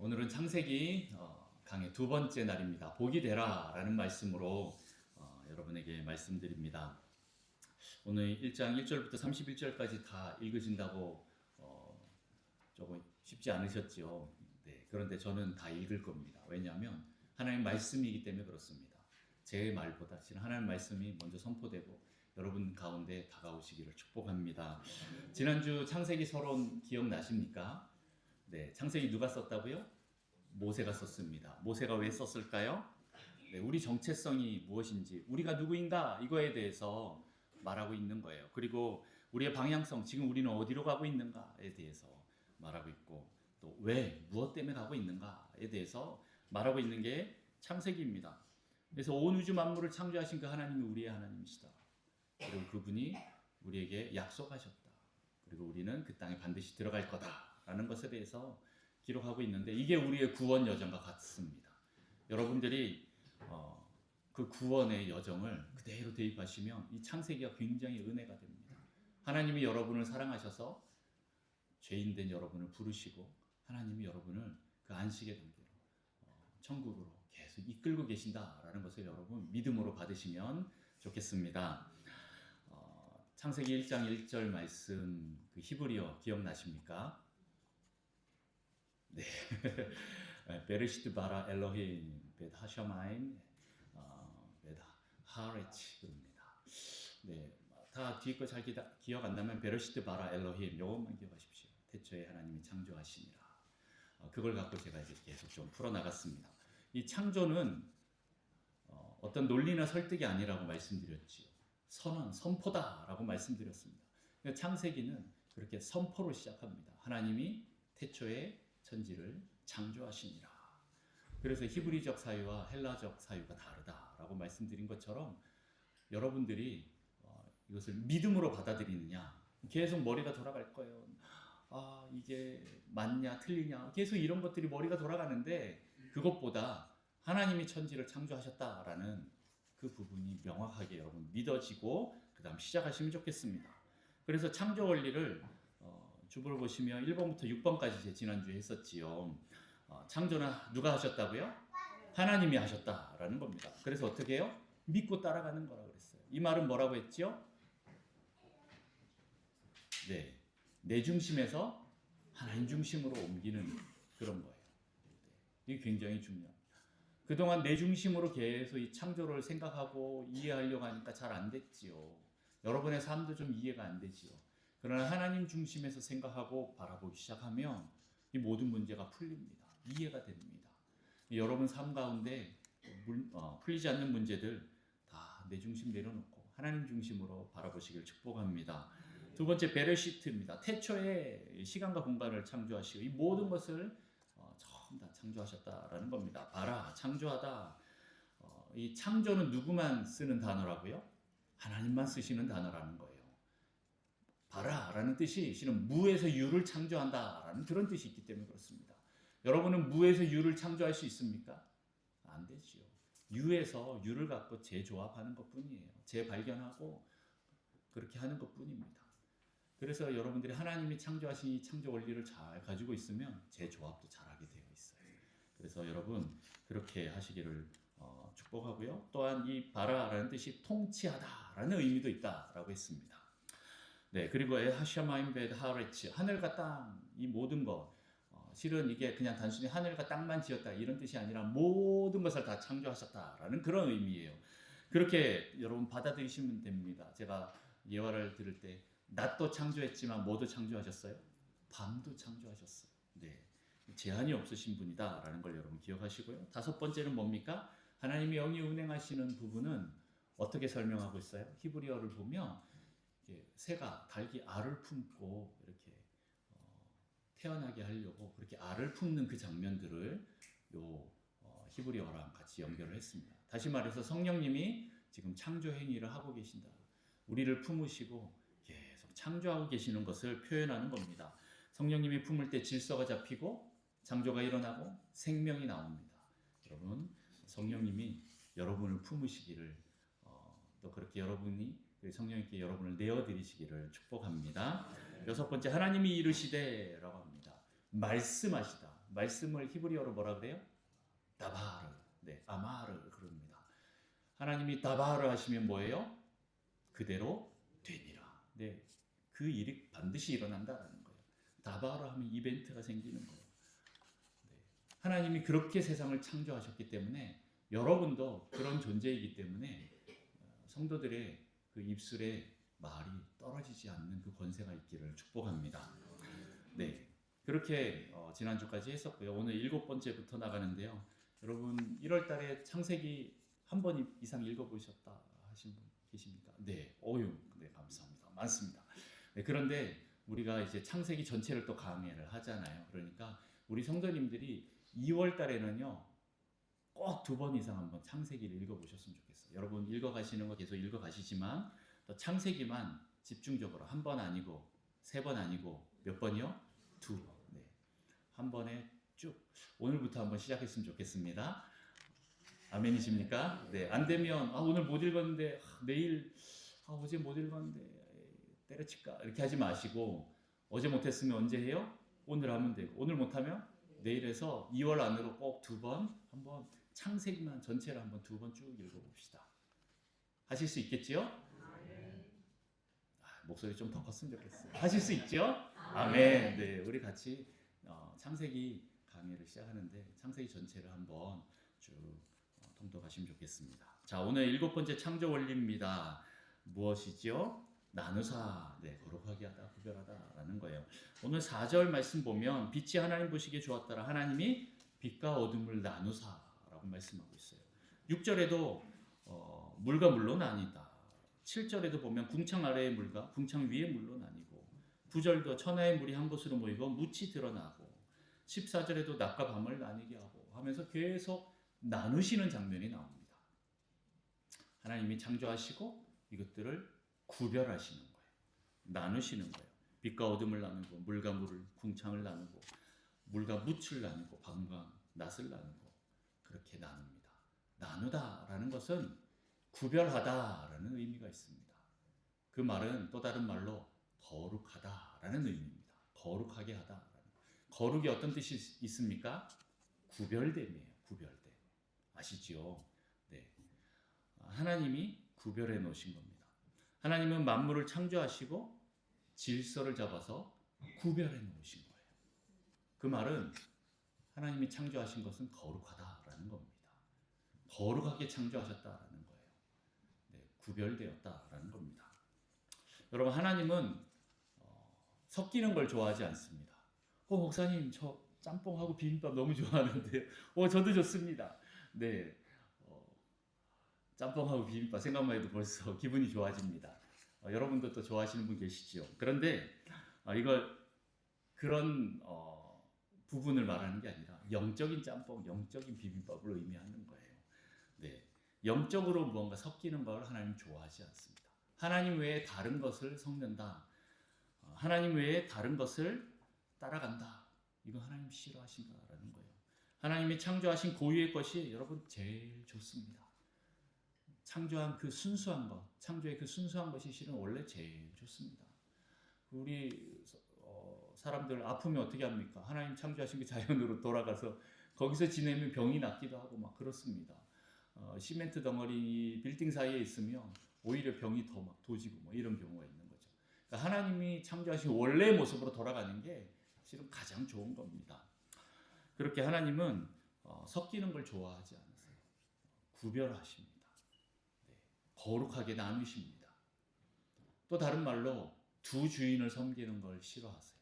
오늘은 창세기 강의 두 번째 날입니다. 복이 되라 라는 말씀으로 여러분에게 말씀드립니다. 오늘 1장 1절부터 31절까지 다 읽으신다고 조금 쉽지 않으셨죠. 네, 그런데 저는 다 읽을 겁니다. 왜냐하면 하나님 말씀이기 때문에 그렇습니다. 제 말보다 하나님 말씀이 먼저 선포되고 여러분 가운데 다가오시기를 축복합니다. 지난주 창세기 서론 기억나십니까? 네, 창세기 누가 썼다고요? 모세가 썼습니다. 모세가 왜 썼을까요? 네, 우리 정체성이 무엇인지, 우리가 누구인가 이거에 대해서 말하고 있는 거예요. 그리고 우리의 방향성, 지금 우리는 어디로 가고 있는가에 대해서 말하고 있고, 또 왜, 무엇 때문에 가고 있는가에 대해서 말하고 있는 게 창세기입니다. 그래서 온 우주 만물을 창조하신 그 하나님이 우리의 하나님이시다. 그리고 그분이 우리에게 약속하셨다. 그리고 우리는 그 땅에 반드시 들어갈 거다라는 것에 대해서 기록하고 있는데, 이게 우리의 구원 여정과 같습니다. 여러분들이 그 구원의 여정을 그대로 대입하시면 이 창세기가 굉장히 은혜가 됩니다. 하나님이 여러분을 사랑하셔서 죄인된 여러분을 부르시고, 하나님이 여러분을 그 안식의 단계로 천국으로 계속 이끌고 계신다라는 것을 여러분 믿음으로 받으시면 좋겠습니다. 창세기 1장 1절 말씀, 그 히브리어 기억나십니까? 네. 베르시트 바라 엘로힘 베드 하셔마임 베드 하레치 그럽니다. 네. 다 뒤에 거 잘 기억 안 나면 베르시트 바라 엘로힘 요것만 기억하십시오. 태초에 하나님이 창조하시니라. 그걸 갖고 제가 이제 계속 좀 풀어나갔습니다. 이 창조는 어떤 논리나 설득이 아니라고 말씀드렸지요. 선언, 선포다라고 말씀드렸습니다. 그러니까 창세기는 그렇게 선포로 시작합니다. 하나님이 태초에 천지를 창조하시니라. 그래서 히브리적 사유와 헬라적 사유가 다르다라고 말씀드린 것처럼 여러분들이 이것을 믿음으로 받아들이느냐, 계속 머리가 돌아갈 거예요. 이게 맞냐 틀리냐 계속 이런 것들이 머리가 돌아가는데, 그것보다 하나님이 천지를 창조하셨다라는 그 부분이 명확하게 여러분 믿어지고 그 다음 시작하시면 좋겠습니다. 그래서 창조 원리를 주보를 보시면 1번부터 6번까지 지난주에 했었지요. 창조는 누가 하셨다고요? 하나님이 하셨다라는 겁니다. 그래서 어떻게 해요? 믿고 따라가는 거라고 그랬어요. 이 말은 뭐라고 했죠? 네, 내 중심에서 하나님 중심으로 옮기는 그런 거예요. 이게 굉장히 중요합니다. 그동안 내 중심으로 계속 이 창조를 생각하고 이해하려고 하니까 잘 안 됐지요. 여러분의 삶도 좀 이해가 안 되지요. 그러나 하나님 중심에서 생각하고 바라보기 시작하면 이 모든 문제가 풀립니다. 이해가 됩니다. 여러분 삶 가운데 풀리지 않는 문제들 다 내 중심 내려놓고 하나님 중심으로 바라보시길 축복합니다. 두 번째, 베르시트입니다. 태초에 시간과 공간을 창조하시고 이 모든 것을 처음 다 창조하셨다라는 겁니다. 바라, 창조하다. 이 창조는 누구만 쓰는 단어라고요? 하나님만 쓰시는 단어라는 거예요. 바라라는 뜻이 실은 무에서 유를 창조한다라는 그런 뜻이 있기 때문에 그렇습니다. 여러분은 무에서 유를 창조할 수 있습니까? 안 되지요. 유에서 유를 갖고 재조합하는 것뿐이에요. 재발견하고 그렇게 하는 것뿐입니다. 그래서 여러분들이 하나님이 창조하신 이 창조 원리를 잘 가지고 있으면 재조합도 잘하게 되어 있어요. 그래서 여러분 그렇게 하시기를 축복하고요. 또한 이 바라라는 뜻이 통치하다라는 의미도 있다라고 했습니다. 네, 그리고 하샤마임 베드 하레치, 하늘과 땅, 이 모든 것, 실은 이게 그냥 단순히 하늘과 땅만 지었다 이런 뜻이 아니라 모든 것을 다 창조하셨다라는 그런 의미예요. 그렇게 여러분 받아들이시면 됩니다. 제가 예화를 들을 때 낮도 창조했지만 뭐도 창조하셨어요? 밤도 창조하셨어요. 네, 제한이 없으신 분이다라는 걸 여러분 기억하시고요. 다섯 번째는 뭡니까? 하나님이 영이 운행하시는 부분은 어떻게 설명하고 있어요? 히브리어를 보면 새가 닭이 알을 품고 이렇게 태어나게 하려고 그렇게 알을 품는 그 장면들을 히브리어랑 같이 연결을 했습니다. 다시 말해서 성령님이 지금 창조 행위를 하고 계신다. 우리를 품으시고 계속 창조하고 계시는 것을 표현하는 겁니다. 성령님이 품을 때 질서가 잡히고 창조가 일어나고 생명이 나옵니다. 여러분, 성령님이 여러분을 품으시기를 또 그렇게 여러분이 성령님께 여러분을 내어드리시기를 축복합니다. 여섯 번째, 하나님이 이르시되 라고 합니다. 말씀하시다. 말씀을 히브리어로 뭐라 그래요? 다바르, 네, 아마르 그럽니다. 하나님이 다바르 하시면 뭐예요? 그대로 되니라. 네, 그 일이 반드시 일어난다라는 거예요. 다바르 하면 이벤트가 생기는 거예요. 네, 하나님이 그렇게 세상을 창조하셨기 때문에 여러분도 그런 존재이기 때문에 성도들의 그 입술에 말이 떨어지지 않는 그 권세가 있기를 축복합니다. 네, 그렇게 지난주까지 했었고요. 오늘 7번째부터 나가는데요. 여러분 1월달에 창세기 한 번 이상 읽어보셨다 하신 분 계십니까? 네, 네, 감사합니다. 많습니다. 네, 그런데 우리가 이제 창세기 전체를 또 강의를 하잖아요. 그러니까 우리 성도님들이 2월달에는요 꼭 2번 이상 한번 창세기를 읽어보셨으면 좋겠어요. 여러분 읽어가시는 거 계속 읽어가시지만 또 창세기만 집중적으로 한 번 아니고 3번 아니고 몇 번이요? 2번. 네. 한 번에 쭉 오늘부터 한번 시작했으면 좋겠습니다. 아멘이십니까? 네. 안 되면 오늘 못 읽었는데 내일 어제 못 읽었는데 때려칠까 이렇게 하지 마시고 어제 못했으면 언제 해요? 오늘 하면 되고 오늘 못하면 내일 해서 2월 안으로 꼭 2번 한번 창세기만 전체를 한번 2번 쭉 읽어봅시다. 하실 수 있겠지요? 목소리 좀 더 컸으면 좋겠어요. 하실 수 있죠? 아멘. 네, 우리 같이 창세기 강의를 시작하는데 창세기 전체를 한번 쭉 통독하시면 좋겠습니다. 자, 오늘 7번째 창조 원리입니다. 무엇이죠? 나누사, 네, 거룩하게 하다, 구별하다라는 거예요. 오늘 4절 말씀 보면 빛이 하나님 보시기에 좋았더라. 하나님이 빛과 어둠을 나누사라고 말씀하고 있어요. 6절에도 물과 물로 나뉘다. 7절에도 보면 궁창 아래의 물과 궁창 위의 물로 나뉘고 9절도 천하의 물이 한 곳으로 모이고 묻이 드러나고 14절에도 낮과 밤을 나뉘게 하고 하면서 계속 나누시는 장면이 나옵니다. 하나님이 창조하시고 이것들을 구별하시는 거예요. 나누시는 거예요. 빛과 어둠을 나누고 물과 물을 궁창을 나누고 물과 묻을 나누고 밤과 낮을 나누고 그렇게 나눕니다. 나누다라는 것은 구별하다라는 의미가 있습니다. 그 말은 또 다른 말로 거룩하다라는 의미입니다. 거룩하게 하다. 거룩이 어떤 뜻이 있습니까? 구별됨이에요. 구별됨. 아시죠? 네. 하나님이 구별해 놓으신 겁니다. 하나님은 만물을 창조하시고 질서를 잡아서 구별해 놓으신 거예요. 그 말은 하나님이 창조하신 것은 거룩하다라는 겁니다. 거룩하게 창조하셨다라는 거예요. 네, 구별되었다라는 겁니다. 여러분 하나님은 섞이는 걸 좋아하지 않습니다. 목사님 저 짬뽕하고 비빔밥 너무 좋아하는데요. 저도 좋습니다. 네, 짬뽕하고 비빔밥 생각만 해도 벌써 기분이 좋아집니다. 여러분도 또 좋아하시는 분 계시죠. 그런데 이걸 그런 부분을 말하는 게 아니라 영적인 짬뽕, 영적인 비빔밥을 의미하는 거예요. 네, 영적으로 무언가 섞이는 걸 하나님 좋아하지 않습니다. 하나님 외에 다른 것을 섞는다. 하나님 외에 다른 것을 따라간다. 이거 하나님 싫어하신다라는 거예요. 하나님이 창조하신 고유의 것이 여러분 제일 좋습니다. 창조한 그 순수한 것, 창조의 그 순수한 것이 실은 원래 제일 좋습니다. 우리 사람들 아프면 어떻게 합니까? 하나님 창조하신 게 자연으로 돌아가서 거기서 지내면 병이 낫기도 하고 막 그렇습니다. 시멘트 덩어리 빌딩 사이에 있으면 오히려 병이 더 막 도지고 뭐 이런 경우가 있는 거죠. 그러니까 하나님이 창조하신 원래의 모습으로 돌아가는 게 실은 가장 좋은 겁니다. 그렇게 하나님은 섞이는 걸 좋아하지 않으세요. 구별하십니다. 네, 거룩하게 나누십니다. 또 다른 말로 두 주인을 섬기는 걸 싫어하세요.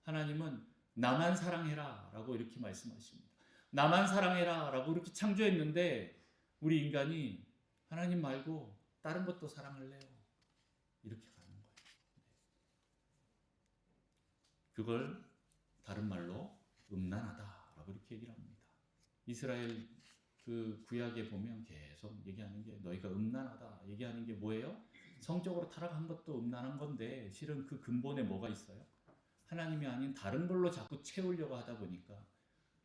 하나님은 나만 사랑해라 라고 이렇게 말씀하십니다. 나만 사랑해라 라고 이렇게 창조했는데 우리 인간이 하나님 말고 다른 것도 사랑할래요. 이렇게 가는 거예요. 그걸 다른 말로 음란하다라고 이렇게 얘기를 합니다. 이스라엘 그 구약에 보면 계속 얘기하는 게 너희가 음란하다 얘기하는 게 뭐예요? 성적으로 타락한 것도 음란한 건데 실은 그 근본에 뭐가 있어요? 하나님이 아닌 다른 걸로 자꾸 채우려고 하다 보니까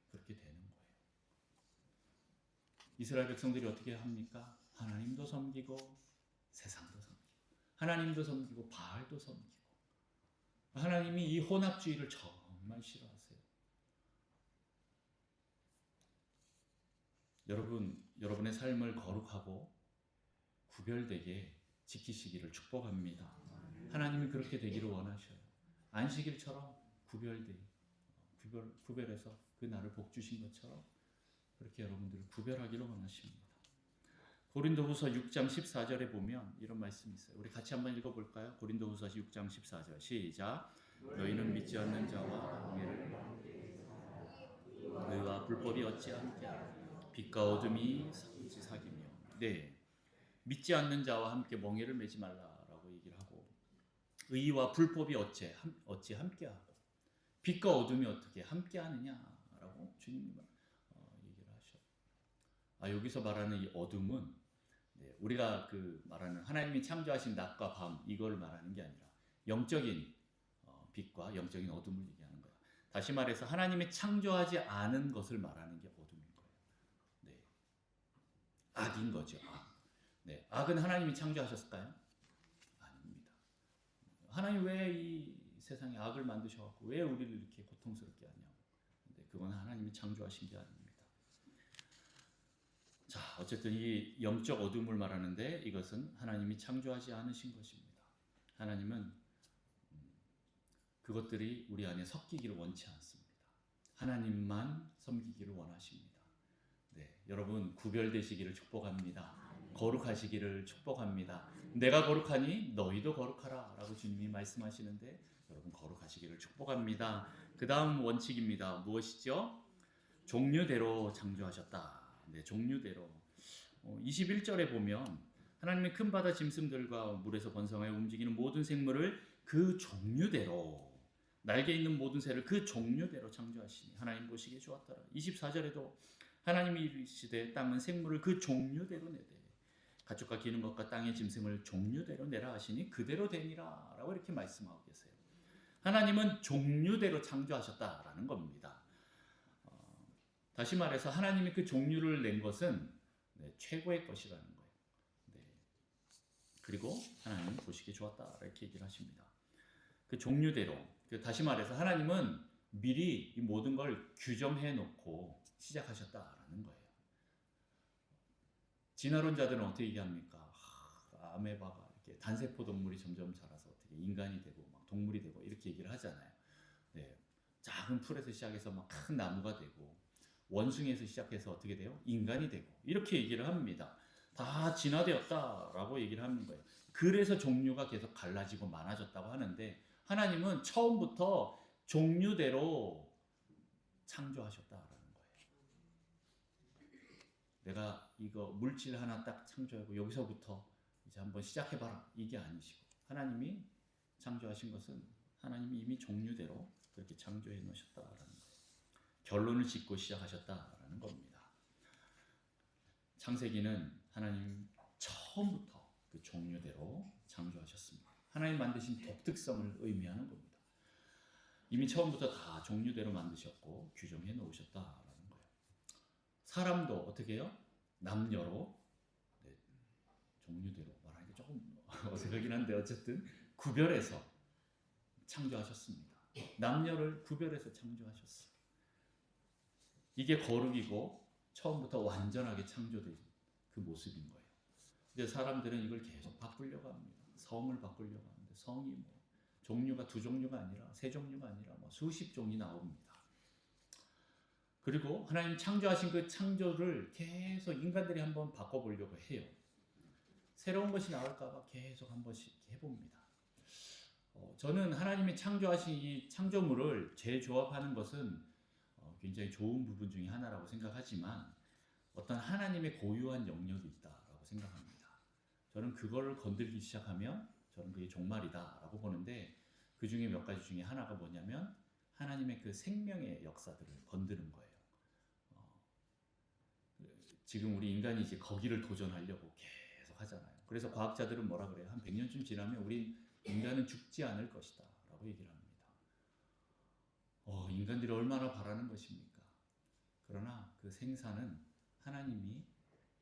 그렇게 되는 거예요. 이스라엘 백성들이 어떻게 합니까? 하나님도 섬기고 세상도 섬기고 하나님도 섬기고 바알도 섬기고 하나님이 이 혼합주의를 정말 싫어하세요. 여러분의 삶을 거룩하고 구별되게 지키시기를 축복합니다. 하나님이 그렇게 되기를 원하셔요. 안식일처럼 구별해서 그 날을 복 주신 것처럼 그렇게 여러분들을 구별하기를 원하십니다. 고린도후서 6장 14절에 보면 이런 말씀이 있어요. 우리 같이 한번 읽어볼까요? 고린도후서 6장 14절 시작. 너희는 믿지 않는 자와 공의를 의와 불법이 어찌 함께하냐. 빛과 어둠이 어찌 사귀며. 네, 믿지 않는 자와 함께 멍에를 매지 말라라고 얘기를 하고, 의와 불법이 어찌 함께하고, 빛과 어둠이 어떻게 함께하느냐라고 주님이 얘기를 하셔. 여기서 말하는 이 어둠은 우리가 그 말하는 하나님이 창조하신 낮과 밤 이걸 말하는 게 아니라 영적인 빛과 영적인 어둠을 얘기하는 거예요. 다시 말해서 하나님이 창조하지 않은 것을 말하는 게 어둠인 거예요. 네, 악인 거죠. 악. 네, 악은 하나님이 창조하셨을까요? 아닙니다. 하나님 왜 이 세상에 악을 만드셔갖고 왜 우리를 이렇게 고통스럽게 하냐고. 근데 그건 하나님이 창조하신 게 아닙니다. 자, 어쨌든 이 영적 어둠을 말하는데 이것은 하나님이 창조하지 않으신 것입니다. 하나님은 그것들이 우리 안에 섞이기를 원치 않습니다. 하나님만 섬기기를 원하십니다. 네, 여러분 구별되시기를 축복합니다. 거룩하시기를 축복합니다. 내가 거룩하니 너희도 거룩하라 라고 주님이 말씀하시는데 여러분 거룩하시기를 축복합니다. 그 다음 원칙입니다. 무엇이죠? 종류대로 창조하셨다. 네, 종류대로. 21절에 보면 하나님의 큰 바다 짐승들과 물에서 번성하여 움직이는 모든 생물을 그 종류대로, 날개 있는 모든 새를 그 종류대로 창조하시니 하나님 보시기에 좋았더라. 24절에도 하나님이 이르시되 땅은 생물을 그 종류대로 내되 가축과 기는 것과 땅의 짐승을 종류대로 내라 하시니 그대로 되니라 라고 이렇게 말씀하고 계세요. 하나님은 종류대로 창조하셨다라는 겁니다. 다시 말해서 하나님이 그 종류를 낸 것은 최고의 것이라는 거예요. 네. 그리고 하나님 보시기에 좋았다 이렇게 얘기를 하십니다. 그 종류대로, 다시 말해서 하나님은 미리 이 모든 걸 규정해 놓고 시작하셨다라는 거예요. 진화론자들은 어떻게 얘기합니까? 아메바가 이렇게 단세포 동물이 점점 자라서 어떻게 인간이 되고 막 동물이 되고 이렇게 얘기를 하잖아요. 네. 작은 풀에서 시작해서 막 큰 나무가 되고 원숭이에서 시작해서 어떻게 돼요? 인간이 되고 이렇게 얘기를 합니다. 다 진화되었다라고 얘기를 하는 거예요. 그래서 종류가 계속 갈라지고 많아졌다고 하는데 하나님은 처음부터 종류대로 창조하셨다라는 거예요. 내가 이거 물질 하나 딱 창조하고 여기서부터 이제 한번 시작해봐라 이게 아니시고 하나님이 창조하신 것은 하나님이 이미 종류대로 그렇게 창조해 놓으셨다라는 거예요. 결론을 짓고 시작하셨다라는 겁니다. 창세기는 하나님 처음부터 그 종류대로 창조하셨습니다. 하나님 만드신 독특성을 의미하는 겁니다. 이미 처음부터 다 종류대로 만드셨고 규정해 놓으셨다라는 거예요. 사람도 어떻게 해요? 남녀로 종류대로 말하기가 조금 어색하긴 한데 어쨌든 구별해서 창조하셨습니다. 남녀를 구별해서 창조하셨어요. 이게 거룩이고 처음부터 완전하게 창조된 그 모습인 거예요. 근데 사람들은 이걸 계속 바꾸려고 합니다. 성을 바꾸려고 하는데 성이 종류가 두 종류가 아니라 세 종류가 아니라 수십 종이 나옵니다. 그리고 하나님 창조하신 그 창조를 계속 인간들이 한번 바꿔보려고 해요. 새로운 것이 나올까봐 계속 한 번씩 해봅니다. 저는 하나님이 창조하신 이 창조물을 재조합하는 것은 굉장히 좋은 부분 중에 하나라고 생각하지만 어떤 하나님의 고유한 영역이 있다라고 생각합니다. 저는 그걸 건들기 시작하면 저는 그게 종말이다라고 보는데 그 중에 몇 가지 중에 하나가 뭐냐면 하나님의 그 생명의 역사들을 건드는 거예요. 지금 우리 인간이 이제 거기를 도전하려고 계속 하잖아요. 그래서 과학자들은 뭐라 그래요? 한 100년쯤 지나면 우리 인간은 죽지 않을 것이다 라고 얘기를 합니다. 인간들이 얼마나 바라는 것입니까? 그러나 그 생사는 하나님이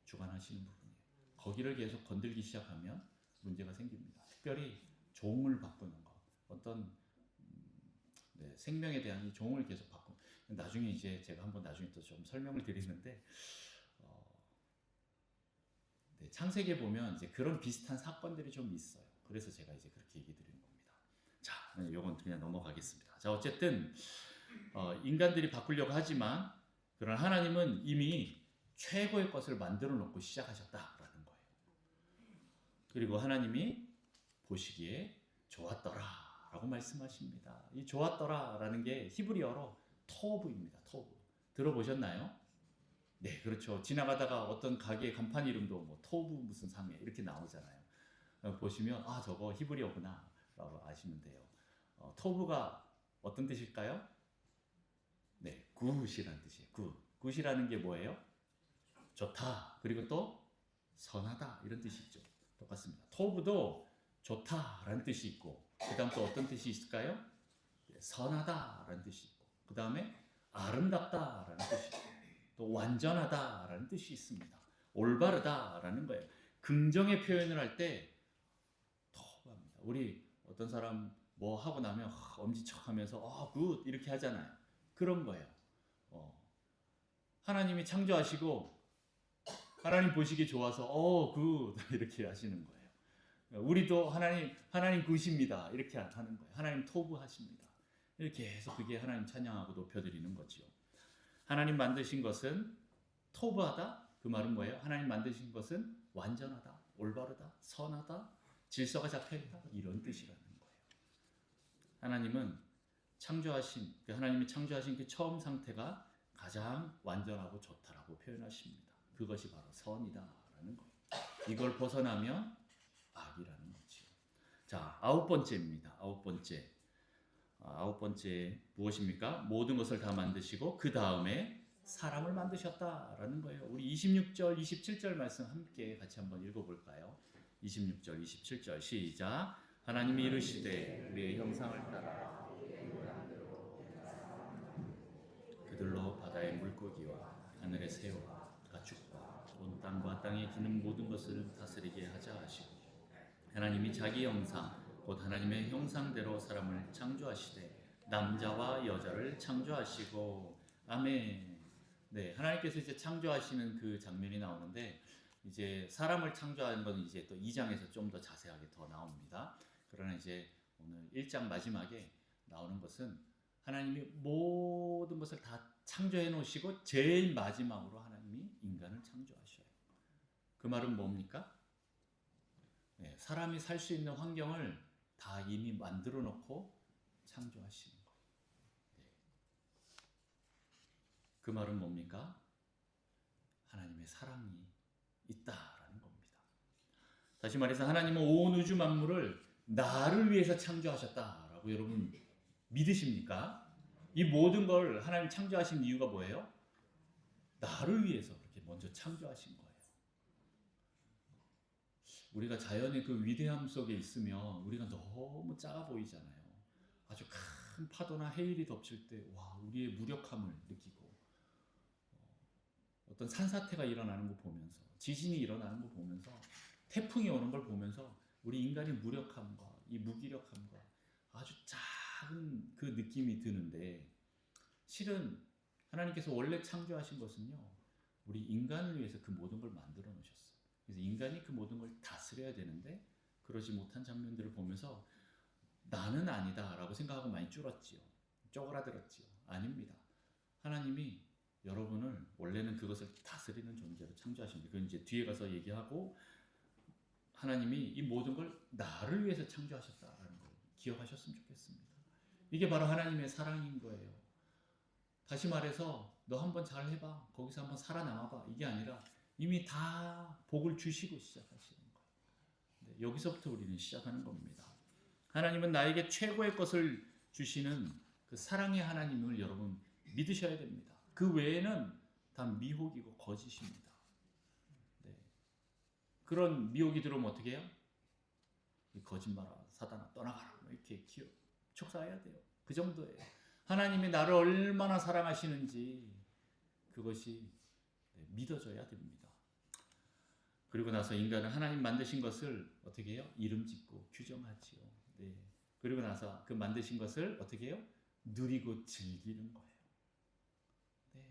주관하시는 부분이에요. 거기를 계속 건들기 시작하면 문제가 생깁니다. 특별히 종을 바꾸는 것, 어떤 생명에 대한 이 종을 계속 바꾸는. 나중에 이제 제가 한번 나중에 또 좀 설명을 드리는데 네, 창세기에 보면 이제 그런 비슷한 사건들이 좀 있어요. 그래서 제가 이제 그렇게 얘기 드리는 겁니다. 자, 요건 그냥 넘어가겠습니다. 자, 어쨌든 인간들이 바꾸려고 하지만 그러나 하나님은 이미 최고의 것을 만들어 놓고 시작하셨다라는 거예요. 그리고 하나님이 보시기에 좋았더라라고 말씀하십니다. 이 좋았더라라는 게 히브리어로 토브입니다. 토브. 들어보셨나요? 네, 그렇죠. 지나가다가 어떤 가게 간판 이름도 뭐 토브 무슨 상해 이렇게 나오잖아요. 보시면 아 저거 히브리어구나라고 아시면 돼요. 토브가 어떤 뜻일까요? 네, 굿이라는 뜻이에요. 굿이라는 게 뭐예요? 좋다. 그리고 또 선하다 이런 뜻이 있죠. 똑같습니다. 토브도 좋다라는 뜻이 있고 그 다음 또 어떤 뜻이 있을까요? 선하다라는 뜻이 있고 그 다음에 아름답다라는 뜻이 있고 또 완전하다라는 뜻이 있습니다. 올바르다라는 거예요. 긍정의 표현을 할 때 토브합니다. 우리 어떤 사람 뭐 하고 나면 엄지척하면서 굿 이렇게 하잖아요. 그런 거예요. 하나님이 창조하시고 하나님 보시기 좋아서 굿 이렇게 하시는 거예요. 우리도 하나님 굿입니다 이렇게 하는 거예요. 하나님 토부하십니다. 이렇게 해서 그게 하나님 찬양하고 높여드리는 거지요. 하나님 만드신 것은 토부하다. 그 말은 뭐예요? 하나님 만드신 것은 완전하다, 올바르다, 선하다, 질서가 잡혀있다 이런 뜻이라는 거예요. 하나님이 창조하신 그 처음 상태가 가장 완전하고 좋다라고 표현하십니다. 그것이 바로 선이다라는 거예요. 이걸 벗어나면 악이라는 거죠. 자, 아홉 번째입니다. 아홉 번째 무엇입니까? 모든 것을 다 만드시고 그 다음에 사람을 만드셨다라는 거예요. 우리 26절, 27절 말씀 함께 같이 한번 읽어볼까요? 26절, 27절 시작. 하나님이 이르시되 우리의 형상을 따라 그들로 바다의 물고기와 하늘의 새와 가축과 온 땅과 땅에 기는 모든 것을 다스리게 하자 하시고 하나님이 자기 형상 곧 하나님의 형상대로 사람을 창조하시되 남자와 여자를 창조하시고 아멘. 네, 하나님께서 이제 창조하시는 그 장면이 나오는데 이제 사람을 창조하는 건 이제 또 2장에서 좀 더 자세하게 더 나옵니다. 그러나 이제 오늘 1장 마지막에 나오는 것은 하나님이 모든 것을 다 창조해 놓으시고 제일 마지막으로 하나님이 인간을 창조하셔요. 그 말은 뭡니까? 네, 사람이 살 수 있는 환경을 다 이미 만들어 놓고 창조하시는 거예요. 네. 그 말은 뭡니까? 하나님의 사랑이 있다라는 겁니다. 다시 말해서 하나님은 온 우주 만물을 나를 위해서 창조하셨다라고 여러분 믿으십니까? 이 모든 걸 하나님 창조하신 이유가 뭐예요? 나를 위해서 그렇게 먼저 창조하신 거예요. 우리가 자연의 그 위대함 속에 있으면 우리가 너무 작아 보이잖아요. 아주 큰 파도나 해일이 덮칠 때 와, 우리의 무력함을 느끼고 어떤 산사태가 일어나는 거 보면서 지진이 일어나는 거 보면서 태풍이 오는 걸 보면서 우리 인간의 무력함과 이 무기력함과 아주 작은 그 느낌이 드는데 실은 하나님께서 원래 창조하신 것은요 우리 인간을 위해서 그 모든 걸 만들어 놓으셨어요. 그래서 인간이 그 모든 걸 다스려야 되는데 그러지 못한 장면들을 보면서 나는 아니다 라고 생각하고 많이 줄었지요. 쪼그라들었지요. 아닙니다. 하나님이 여러분을 원래는 그것을 다스리는 존재로 창조하십니다. 그건 이제 뒤에 가서 얘기하고 하나님이 이 모든 걸 나를 위해서 창조하셨다라는 걸 기억하셨으면 좋겠습니다. 이게 바로 하나님의 사랑인 거예요. 다시 말해서 너 한번 잘 해봐. 거기서 한번 살아남아봐. 이게 아니라 이미 다 복을 주시고 시작하시는 거예요. 네, 여기서부터 우리는 시작하는 겁니다. 하나님은 나에게 최고의 것을 주시는 그 사랑의 하나님을 여러분 믿으셔야 됩니다. 그 외에는 다 미혹이고 거짓입니다. 네. 그런 미혹이 들어오면 어떻게 해요? 거짓말아, 사단아, 떠나가라. 이렇게 촉사해야 돼요. 그 정도예요. 하나님이 나를 얼마나 사랑하시는지 그것이 믿어져야 됩니다. 그리고 나서 인간은 하나님 만드신 것을 어떻게 해요? 이름 짓고 규정하지요. 네. 그리고 나서 그 만드신 것을 어떻게 해요? 누리고 즐기는 거예요. 네.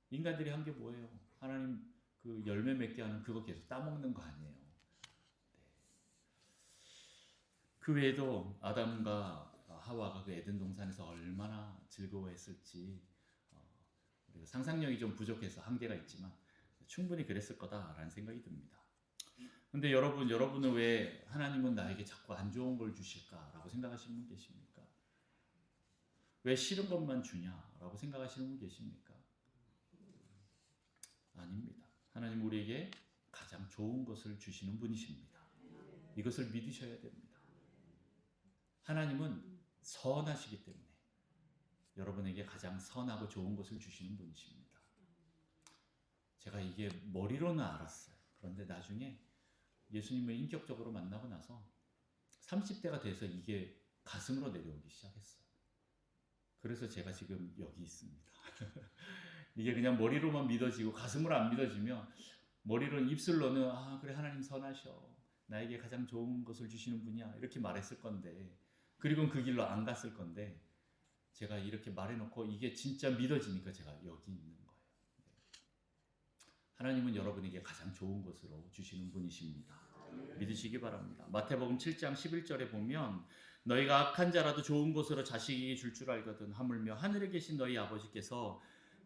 인간들이 한 게 뭐예요? 하나님 그 열매 맺게 하는 그거 계속 따먹는 거 아니에요. 그 외에도 아담과 하와가 그 에덴 동산에서 얼마나 즐거워했을지 우리가 상상력이 좀 부족해서 한계가 있지만 충분히 그랬을 거다라는 생각이 듭니다. 근데 여러분은 왜 하나님은 나에게 자꾸 안 좋은 걸 주실까라고 생각하시는 분 계십니까? 왜 싫은 것만 주냐라고 생각하시는 분 계십니까? 아닙니다. 하나님 우리에게 가장 좋은 것을 주시는 분이십니다. 이것을 믿으셔야 됩니다. 하나님은 선하시기 때문에 여러분에게 가장 선하고 좋은 것을 주시는 분이십니다. 제가 이게 머리로는 알았어요. 그런데 나중에 예수님을 인격적으로 만나고 나서 30대가 돼서 이게 가슴으로 내려오기 시작했어요. 그래서 제가 지금 여기 있습니다. 이게 그냥 머리로만 믿어지고 가슴으로 안 믿어지면 머리로는 입술로는 아 그래 하나님 선하셔. 나에게 가장 좋은 것을 주시는 분이야. 이렇게 말했을 건데 그리고는 그 길로 안 갔을 건데 제가 이렇게 말해놓고 이게 진짜 믿어지니까 제가 여기 있는 거예요. 하나님은 여러분에게 가장 좋은 것으로 주시는 분이십니다. 믿으시기 바랍니다. 마태복음 7장 11절에 보면 너희가 악한 자라도 좋은 것으로 자식에게 줄 줄 알거든 하물며 하늘에 계신 너희 아버지께서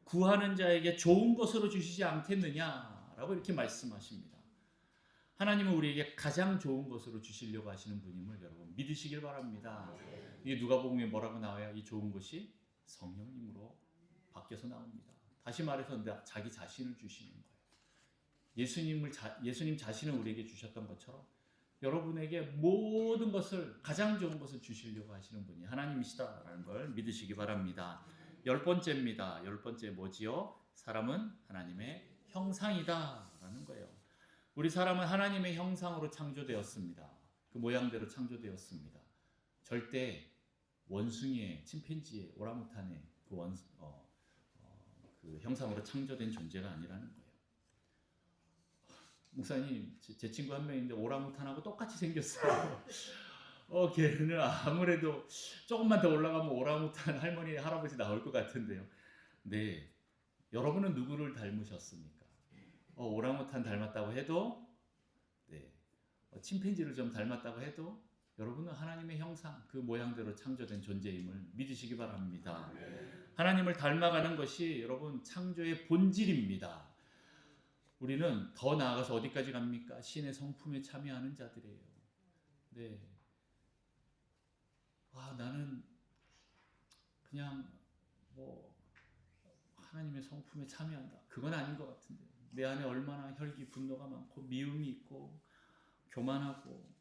구하는 자에게 좋은 것으로 주시지 않겠느냐라고 이렇게 말씀하십니다. 하나님은 우리에게 가장 좋은 것으로 주시려고 하시는 분임을 여러분 믿으시길 바랍니다. 이게 누가복음에 뭐라고 나와요? 이 좋은 것이 성령님으로 바뀌어서 나옵니다. 다시 말해서 자기 자신을 주시는 거예요. 예수님 자신을 우리에게 주셨던 것처럼 여러분에게 모든 것을 가장 좋은 것을 주시려고 하시는 분이 하나님이시다라는 걸 믿으시기 바랍니다. 10번째입니다. 10번째 뭐지요? 사람은 하나님의 형상이다라는 거예요. 우리 사람은 하나님의 형상으로 창조되었습니다. 그 모양대로 창조되었습니다. 절대 원숭이의, 침팬지의, 오랑우탄의 그 형상으로 창조된 존재가 아니라는 거예요. 목사님, 제 친구 한 명인데 오랑우탄하고 똑같이 생겼어요. 걔는 아무래도 조금만 더 올라가면 오랑우탄 할머니, 할아버지 나올 것 같은데요. 네, 여러분은 누구를 닮으셨습니까? 오랑우탄 닮았다고 해도, 네, 침팬지를 좀 닮았다고 해도 여러분은 하나님의 형상, 그 모양대로 창조된 존재임을 믿으시기 바랍니다. 하나님을 닮아가는 것이 여러분 창조의 본질입니다. 우리는 더 나아가서 어디까지 갑니까? 신의 성품에 참여하는 자들이에요. 네. 나는 그냥 하나님의 성품에 참여한다. 그건 아닌 것 같은데. 내 안에 얼마나 혈기, 분노가 많고 미움이 있고 교만하고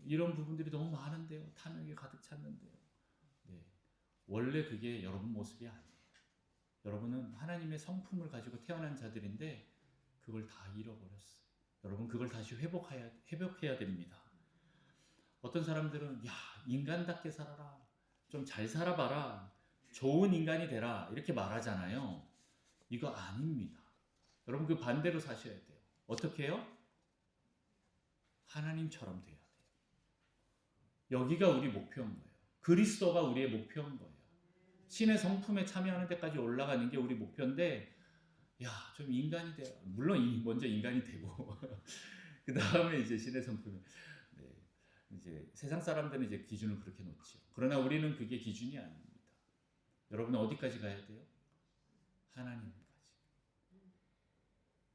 이런 부분들이 너무 많은데요. 탐욕이 가득 찼는데요. 네. 원래 그게 여러분 모습이 아니에요. 여러분은 하나님의 성품을 가지고 태어난 자들인데 그걸 다 잃어버렸어요. 여러분 그걸 다시 회복해야 됩니다. 어떤 사람들은 인간답게 살아라. 좀 잘 살아봐라. 좋은 인간이 되라. 이렇게 말하잖아요. 이거 아닙니다. 여러분 그 반대로 사셔야 돼요. 어떻게 해요? 하나님처럼 돼야 돼요. 여기가 우리 목표인 거예요. 그리스도가 우리의 목표인 거예요. 신의 성품에 참여하는 데까지 올라가는 게 우리 목표인데 좀 인간이 돼요. 물론 먼저 인간이 되고 그 다음에 이제 신의 성품에 이제 세상 사람들은 이제 기준을 그렇게 놓지요. 그러나 우리는 그게 기준이 아닙니다. 여러분은 어디까지 가야 돼요? 하나님까지.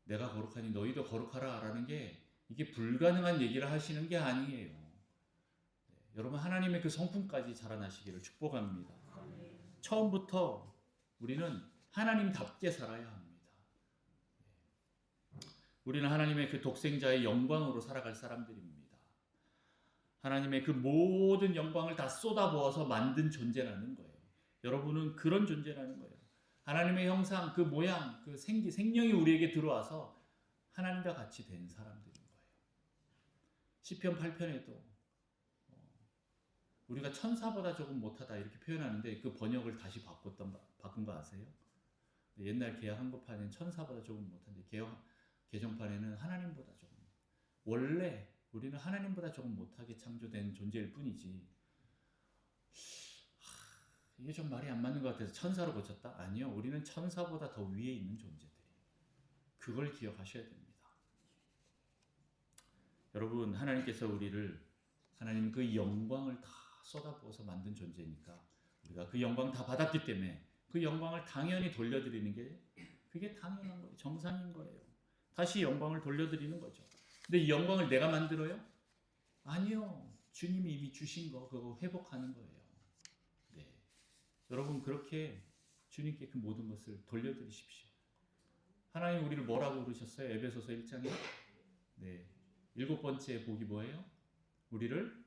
내가 거룩하니 너희도 거룩하라 라는 게 이게 불가능한 얘기를 하시는 게 아니에요. 여러분 하나님의 그 성품까지 자라나시기를 축복합니다. 처음부터 우리는 하나님답게 살아야 합니다. 우리는 하나님의 그 독생자의 영광으로 살아갈 사람들입니다. 하나님의 그 모든 영광을 다 쏟아부어서 만든 존재라는 거예요. 여러분은 그런 존재라는 거예요. 하나님의 형상, 그 모양, 그 생명이 우리에게 들어와서 하나님과 같이 된 사람들인 거예요. 시편 8편에도 우리가 천사보다 조금 못하다 이렇게 표현하는데 그 번역을 다시 바꾼 거 아세요? 옛날 개역 한국판에는 천사보다 조금 못한데 개정판에는 하나님보다 조금. 원래 우리는 하나님보다 조금 못하게 창조된 존재일 뿐이지. 이게 좀 말이 안 맞는 것 같아서 천사로 고쳤다? 아니요. 우리는 천사보다 더 위에 있는 존재들이에요. 그걸 기억하셔야 됩니다. 여러분, 하나님께서 하나님 그 영광을 다 쏟아부어서 만든 존재니까 우리가 그 영광 다 받았기 때문에 그 영광을 당연히 돌려드리는 게 그게 당연한 거예요. 정상인 거예요. 다시 영광을 돌려드리는 거죠. 근데 이 영광을 내가 만들어요? 아니요. 주님이 이미 주신 거 그거 회복하는 거예요. 네. 여러분 그렇게 주님께 그 모든 것을 돌려드리십시오. 하나님 우리를 뭐라고 부르셨어요? 에베소서 1장에 네. 7번째 복이 뭐예요? 우리를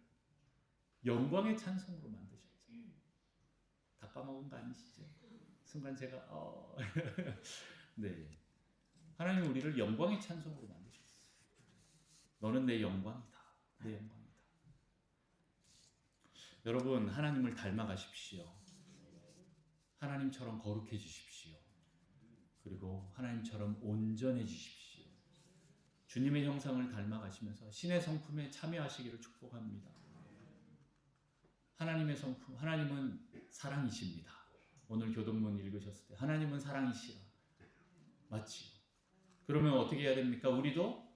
영광의 찬송으로 만드셨죠. 다 까먹은 거 아니시죠? 순간 제가 네. 하나님 우리를 영광의 찬송으로 만드셨어요. 너는 내 영광이다. 내 영광이다. 여러분 하나님을 닮아가십시오. 하나님처럼 거룩해지십시오. 그리고 하나님처럼 온전해지십시오. 주님의 형상을 닮아가시면서 신의 성품에 참여하시기를 축복합니다. 하나님의 성품, 하나님은 사랑이십니다. 오늘 교동문 읽으셨을 때 하나님은 사랑이시라. 맞지요? 그러면 어떻게 해야 됩니까? 우리도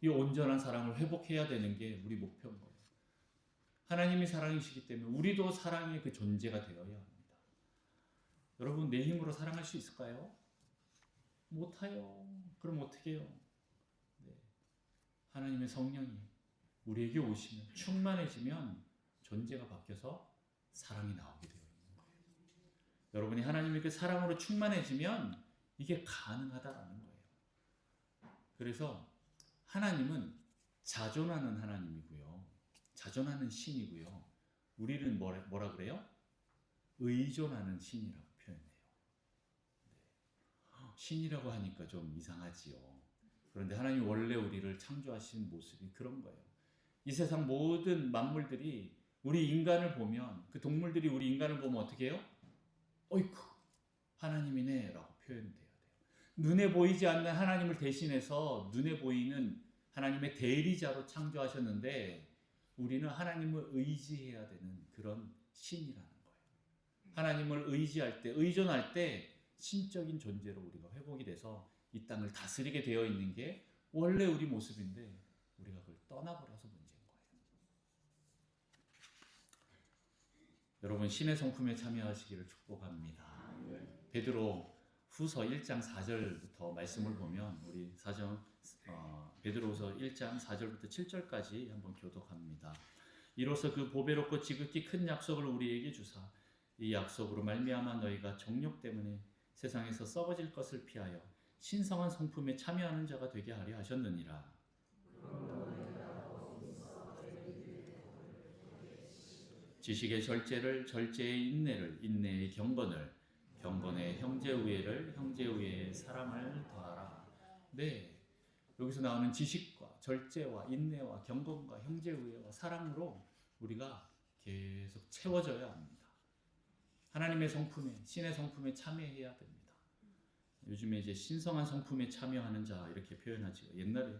이 온전한 사랑을 회복해야 되는 게 우리 목표인 거예요. 하나님이 사랑이시기 때문에 우리도 사랑의 그 존재가 되어야 합니다. 여러분 내 힘으로 사랑할 수 있을까요? 못해요. 그럼 어떻게 해요? 네. 하나님의 성령이 우리에게 오시면 충만해지면 존재가 바뀌어서 사랑이 나오게 되어 있는 거예요. 여러분이 하나님의 그 사랑으로 충만해지면 이게 가능하다라는 거예요. 그래서 하나님은 자존하는 하나님이고요. 자존하는 신이고요. 우리는 뭐라 그래요? 의존하는 신이라고 표현해요. 네. 신이라고 하니까 좀 이상하지요. 그런데 하나님이 원래 우리를 창조하신 모습이 그런 거예요. 이 세상 모든 만물들이 우리 인간을 보면 그 동물들이 우리 인간을 보면 어떻게 해요? 어이쿠 하나님이네 라고 표현돼야 돼요. 눈에 보이지 않는 하나님을 대신해서 눈에 보이는 하나님의 대리자로 창조하셨는데 우리는 하나님을 의지해야 되는 그런 신이라는 거예요. 하나님을 의지할 때, 의존할 때 신적인 존재로 우리가 회복이 돼서 이 땅을 다스리게 되어 있는 게 원래 우리 모습인데 우리가 그걸 떠나버려서 문제인 거예요. 여러분 신의 성품에 참여하시기를 축복합니다. 베드로 후서 1장 4절부터 말씀을 보면 우리 베드로후서 1장 4절부터 7절까지 한번 교독합니다. 이로써 그 보배롭고 지극히 큰 약속을 우리에게 주사 이 약속으로 말미암아 너희가 정욕 때문에 세상에서 썩어질 것을 피하여 신성한 성품에 참여하는 자가 되게 하려 하셨느니라. 지식의 절제를, 절제의 인내를, 인내의 경건을, 경건의 형제 우애를, 형제 우애의 사랑을 더하라. 네, 여기서 나오는 지식과 절제와 인내와 경건과 형제 우애와 사랑으로 우리가 계속 채워져야 합니다. 하나님의 성품에, 신의 성품에 참여해야 됩니다. 요즘에 이제 신성한 성품에 참여하는 자 이렇게 표현하죠. 옛날에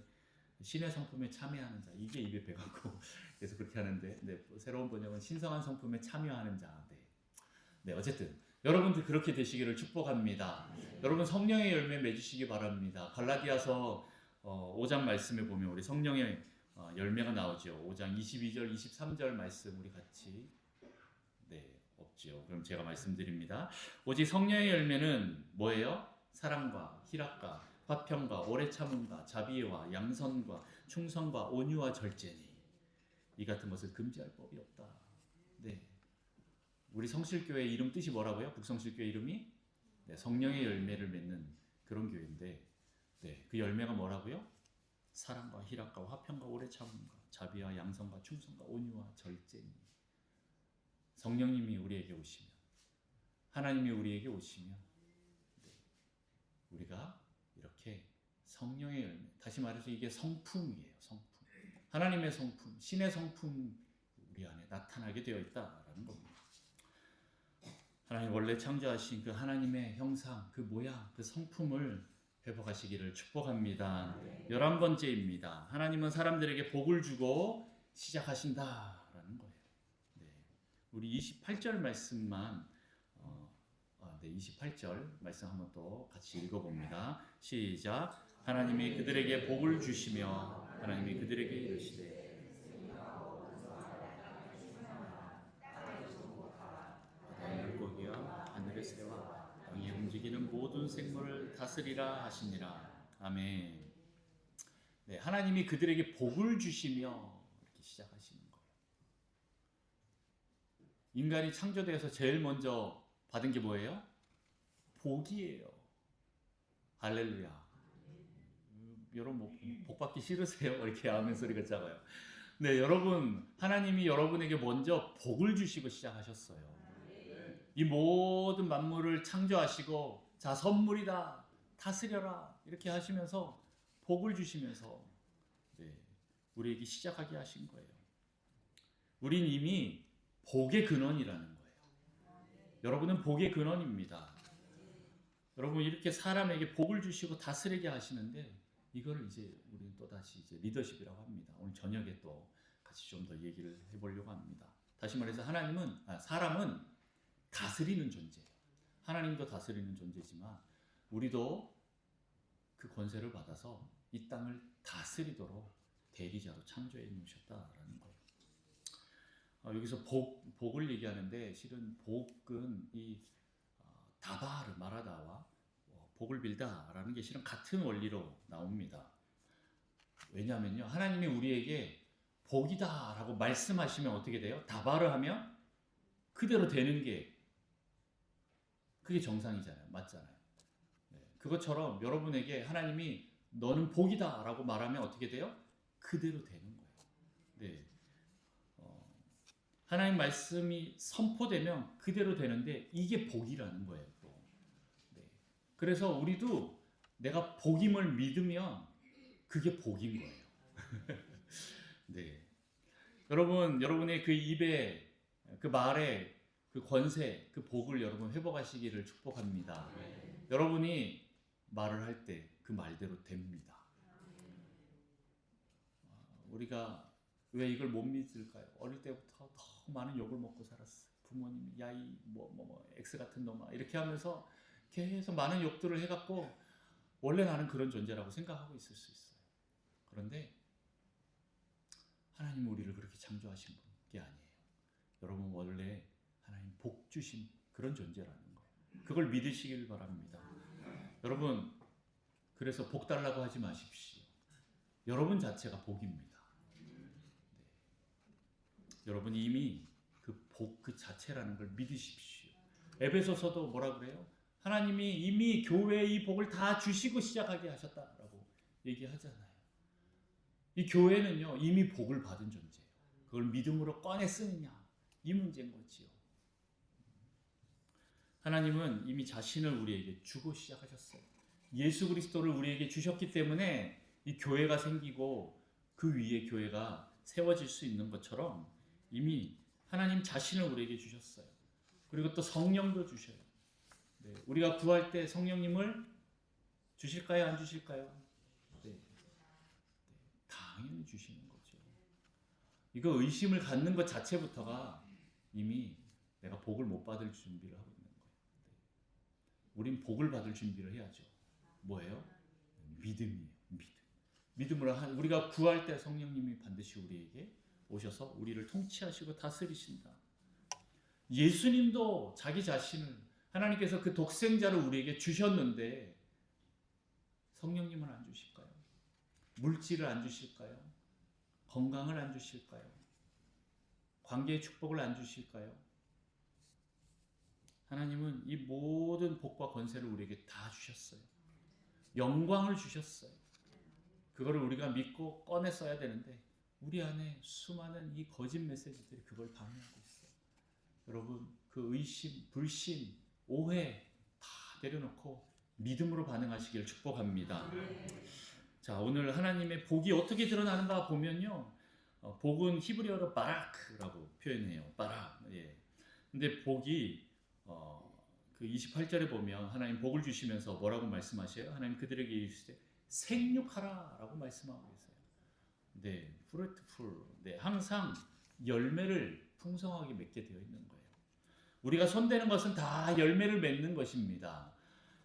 신의 성품에 참여하는 자 이게 입에 배갖고 그래서 그렇게 하는데 네, 새로운 번역은 신성한 성품에 참여하는 자. 네, 어쨌든 여러분들 그렇게 되시기를 축복합니다. 여러분 성령의 열매 맺으시기 바랍니다. 갈라디아서 5장 말씀에 보면 우리 성령의 열매가 나오죠. 5장 22절, 23절 말씀 우리 같이 없죠. 그럼 제가 말씀드립니다. 오직 성령의 열매는 뭐예요? 사랑과 희락과 화평과 오래 참음과 자비와 양선과 충성과 온유와 절제니 이 같은 것을 금지할 법이 없다. 네. 우리 성실교회 이름 뜻이 뭐라고요? 북성실교회 이름이 성령의 열매를 맺는 그런 교회인데 그 열매가 뭐라고요? 사랑과 희락과 화평과 오래 참음과 자비와 양선과 충성과 온유와 절제니 성령님이 우리에게 오시면 하나님이 우리에게 오시면 우리가 이렇게 성령의 열매 다시 말해서 이게 성품이에요. 성품 하나님의 성품 신의 성품 우리 안에 나타나게 되어 있다라는 겁니다. 하나님 원래 창조하신 그 하나님의 형상 그 모양 그 성품을 회복하시기를 축복합니다. 11번째입니다. 하나님은 사람들에게 복을 주고 시작하신다라는 거예요. 우리 28절 말씀만 28절 말씀 한번 또 같이 읽어봅니다. 시작. 하나님이 그들에게 복을 주시며 하나님이 그들에게 이르시되 바다의 물고기와 하늘의 새와 땅에 움직이는 모든 생물을 다스리라 하시니라. 아멘. 네, 하나님이 그들에게 복을 주시며 이렇게 시작하시는 거예요. 인간이 창조되어서 제일 먼저 받은 게 뭐예요? 복이에요. 할렐루야. 여러분 복 받기 싫으세요? 이렇게 아멘 소리가 작아요. 네, 여러분 하나님이 여러분에게 먼저 복을 주시고 시작하셨어요. 이 모든 만물을 창조하시고 자 선물이다 다스려라 이렇게 하시면서 복을 주시면서 네, 우리에게 시작하게 하신 거예요. 우린 이미 복의 근원이라는 거예요. 여러분은 복의 근원입니다. 여러분 이렇게 사람에게 복을 주시고 다스리게 하시는데 이거를 이제 우리는 또 다시 이제 리더십이라고 합니다. 오늘 저녁에 또 같이 좀 더 얘기를 해보려고 합니다. 다시 말해서 사람은 다스리는 존재예요. 하나님도 다스리는 존재지만 우리도 그 권세를 받아서 이 땅을 다스리도록 대리자로 창조해 놓으셨다라는 거예요. 여기서 복을 얘기하는데 실은 복은 이 다바르 마라다와 복을 빌다라는 게 실은 같은 원리로 나옵니다. 왜냐하면요, 하나님이 우리에게 복이다라고 말씀하시면 어떻게 돼요? 다바르 하면 그대로 되는 게 그게 정상이잖아요, 맞잖아요. 네, 그것처럼 여러분에게 하나님이 너는 복이다라고 말하면 어떻게 돼요? 그대로 되는 거예요. 네, 하나님 말씀이 선포되면 그대로 되는데 이게 복이라는 거예요. 또. 네. 그래서 우리도 내가 복임을 믿으면 그게 복인 거예요. 네. 여러분의 그 입에 그 말에 그 권세, 그 복을 여러분 회복하시기를 축복합니다. 여러분이 말을 할 때 그 말대로 됩니다. 우리가 왜 이걸 못 믿을까요? 어릴 때부터 너무 많은 욕을 먹고 살았어요. 부모님이 야이 X 같은 놈아 이렇게 하면서 계속 많은 욕들을 해갖고 원래 나는 그런 존재라고 생각하고 있을 수 있어요. 그런데 하나님은 우리를 그렇게 창조하신 게 아니에요. 여러분 원래 하나님 복 주신 그런 존재라는 거예요. 그걸 믿으시길 바랍니다. 여러분 그래서 복 달라고 하지 마십시오. 여러분 자체가 복입니다. 여러분이 이미 그 복 그 자체라는 걸 믿으십시오. 에베소서도 뭐라 그래요? 하나님이 이미 교회에 이 복을 다 주시고 시작하게 하셨다라고 얘기하잖아요. 이 교회는요 이미 복을 받은 존재예요. 그걸 믿음으로 꺼내 쓰느냐 이 문제인 거지요. 하나님은 이미 자신을 우리에게 주고 시작하셨어요. 예수 그리스도를 우리에게 주셨기 때문에 이 교회가 생기고 그 위에 교회가 세워질 수 있는 것처럼 이미 하나님 자신을 우리에게 주셨어요. 그리고 또 성령도 주셔요. 네, 우리가 구할 때 성령님을 주실까요? 안 주실까요? 네. 당연히 주시는 거죠. 이거 의심을 갖는 것 자체부터가 이미 내가 복을 못 받을 준비를 하고 있는 거예요. 네. 우린 복을 받을 준비를 해야죠. 뭐예요? 믿음이에요. 믿음으로 우리가 구할 때 성령님이 반드시 우리에게 오셔서 우리를 통치하시고 다스리신다. 예수님도 자기 자신을 하나님께서 그 독생자를 우리에게 주셨는데 성령님은 안 주실까요? 물질을 안 주실까요? 건강을 안 주실까요? 관계의 축복을 안 주실까요? 하나님은 이 모든 복과 권세를 우리에게 다 주셨어요. 영광을 주셨어요. 그거를 우리가 믿고 꺼내 써야 되는데 우리 안에 수많은 이 거짓 메시지들이 그걸 방해하고 있어요. 여러분 그 의심, 불신, 오해 다 내려놓고 믿음으로 반응하시길 축복합니다. 자, 오늘 하나님의 복이 어떻게 드러나는가 보면요. 복은 히브리어로 바라크라고 표현해요. 바락. 예. 근데 복이 그 28절에 보면 하나님 복을 주시면서 뭐라고 말씀하셔요? 하나님 그들에게 이르시되 생육하라라고 말씀하고 계세요. 네, fruitful. 네, 항상 열매를 풍성하게 맺게 되어 있는 거예요. 우리가 손대는 것은 다 열매를 맺는 것입니다.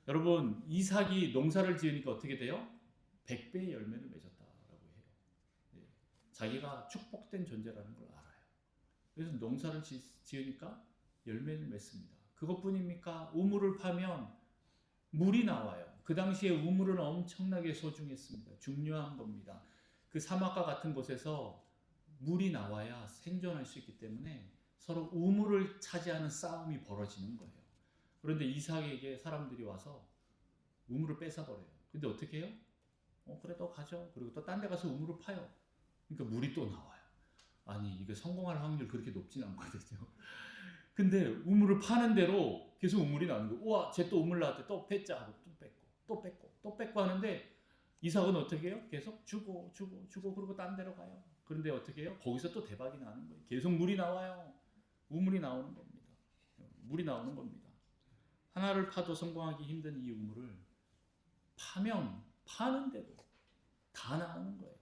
여러분, 이삭이 농사를 지으니까 어떻게 돼요? 100배의 열매를 맺었다라고 해요. 예. 자기가 축복된 존재라는 걸 알아요. 그래서 농사를 지으니까 열매를 맺습니다. 그것뿐입니까? 우물을 파면 물이 나와요. 그 당시에 우물은 엄청나게 소중했습니다. 중요한 겁니다. 그 사막과 같은 곳에서 물이 나와야 생존할 수 있기 때문에 서로 우물을 차지하는 싸움이 벌어지는 거예요. 그런데 이삭에게 사람들이 와서 우물을 뺏어버려요. 근데 어떻게 해요? 그래 또 가죠. 그리고 또 딴 데 가서 우물을 파요. 그러니까 물이 또 나와요. 아니 이게 성공할 확률 그렇게 높진 않거든요. 근데 우물을 파는 대로 계속 우물이 나오는 거예요. 우와 쟤 또 우물 나왔대. 또 뺏자 하고 또 뺏고 또 뺏고 또 뺏고 하는데 이삭은 어떻게 해요? 계속 주고 그리고 딴 데로 가요. 그런데 어떻게 해요? 거기서 또 대박이 나는 거예요. 계속 물이 나와요. 우물이 나오는 겁니다. 물이 나오는 겁니다. 하나를 파도 성공하기 힘든 이 우물을 파면 파는데도 다 나오는 거예요.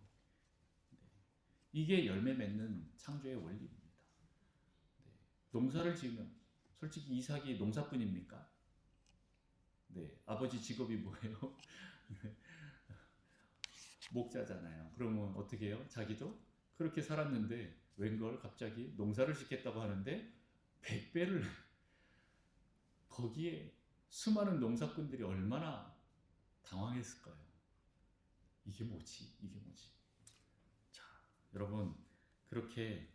이게 열매 맺는 창조의 원리입니다. 농사를 지으면 솔직히 이삭이 농사꾼입니까? 네, 아버지 직업이 뭐예요? 목자잖아요. 그러면 어떻게 해요? 자기도 그렇게 살았는데 웬걸 갑자기 농사를 짓겠다고 하는데 100배를 거기에 수많은 농사꾼들이 얼마나 당황했을까요? 이게 뭐지? 이게 뭐지? 자, 여러분 그렇게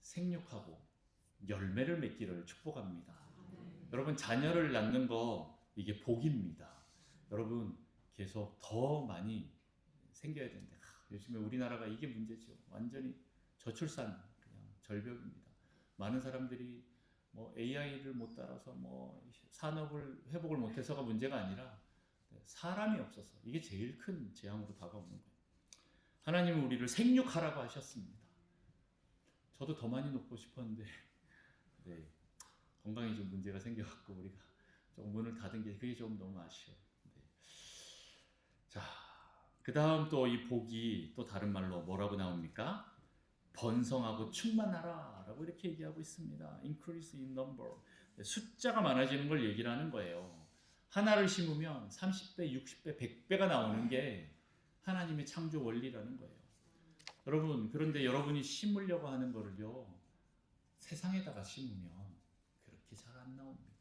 생육하고 열매를 맺기를 축복합니다. 여러분 자녀를 낳는 거 이게 복입니다. 여러분 계속 더 많이 생겨야 되는데 요즘에 우리나라가 이게 문제죠. 완전히 저출산 그냥 절벽입니다. 많은 사람들이 뭐 AI를 못 따라서 뭐 산업을 회복을 못해서가 문제가 아니라 사람이 없어서 이게 제일 큰 재앙으로 다가오는 거예요. 하나님은 우리를 생육하라고 하셨습니다. 저도 더 많이 놓고 싶었는데 네, 건강에 좀 문제가 생겨갖고 우리가 좀 문을 닫은 게 그게 좀 너무 아쉬워요. 네. 자, 그 다음 또 이 복이 또 다른 말로 뭐라고 나옵니까? 번성하고 충만하라 라고 이렇게 얘기하고 있습니다. Increase in number. 숫자가 많아지는 걸 얘기를 하는 거예요. 하나를 심으면 30배, 60배, 100배가 나오는 게 하나님의 창조 원리라는 거예요. 여러분, 그런데 여러분이 심으려고 하는 거를요, 세상에다가 심으면 그렇게 잘 안 나옵니다.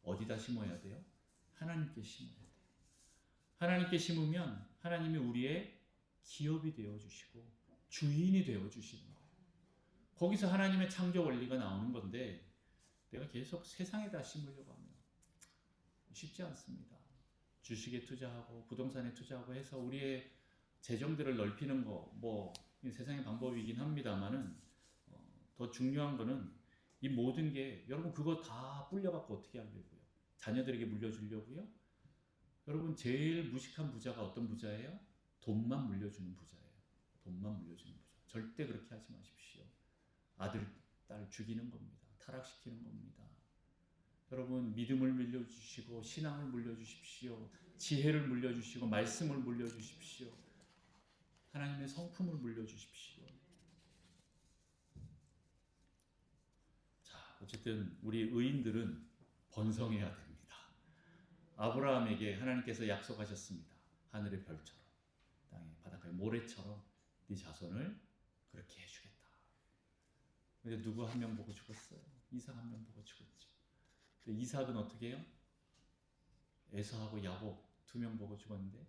어디다 심어야 돼요? 하나님께 심어야 돼요. 하나님께 심으면 하나님이 우리의 기업이 되어주시고 주인이 되어주시는 거예요. 거기서 하나님의 창조 원리가 나오는 건데 내가 계속 세상에다 심으려고 하면 쉽지 않습니다. 주식에 투자하고 부동산에 투자하고 해서 우리의 재정들을 넓히는 거 뭐 세상의 방법이긴 합니다만은 더 중요한 거는 이 모든 게 여러분 그거 다 불려갖고 어떻게 하려고요? 자녀들에게 물려주려고요? 여러분 제일 무식한 부자가 어떤 부자예요? 돈만 물려주는 부자예요. 돈만 물려주는 부자. 절대 그렇게 하지 마십시오. 아들, 딸 죽이는 겁니다. 타락시키는 겁니다. 여러분 믿음을 물려주시고 신앙을 물려주십시오. 지혜를 물려주시고 말씀을 물려주십시오. 하나님의 성품을 물려주십시오. 자, 어쨌든 우리 의인들은 번성해야 됩니다. 아브라함에게 하나님께서 약속하셨습니다. 하늘의 별처럼 땅의 바닷가의 모래처럼 네 자손을 그렇게 해주겠다. 근데 누구 한 명 보고 죽었어요. 이삭 한 명 보고 죽었죠. 이삭은 어떻게 해요? 에서하고 야곱 두 명 보고 죽었는데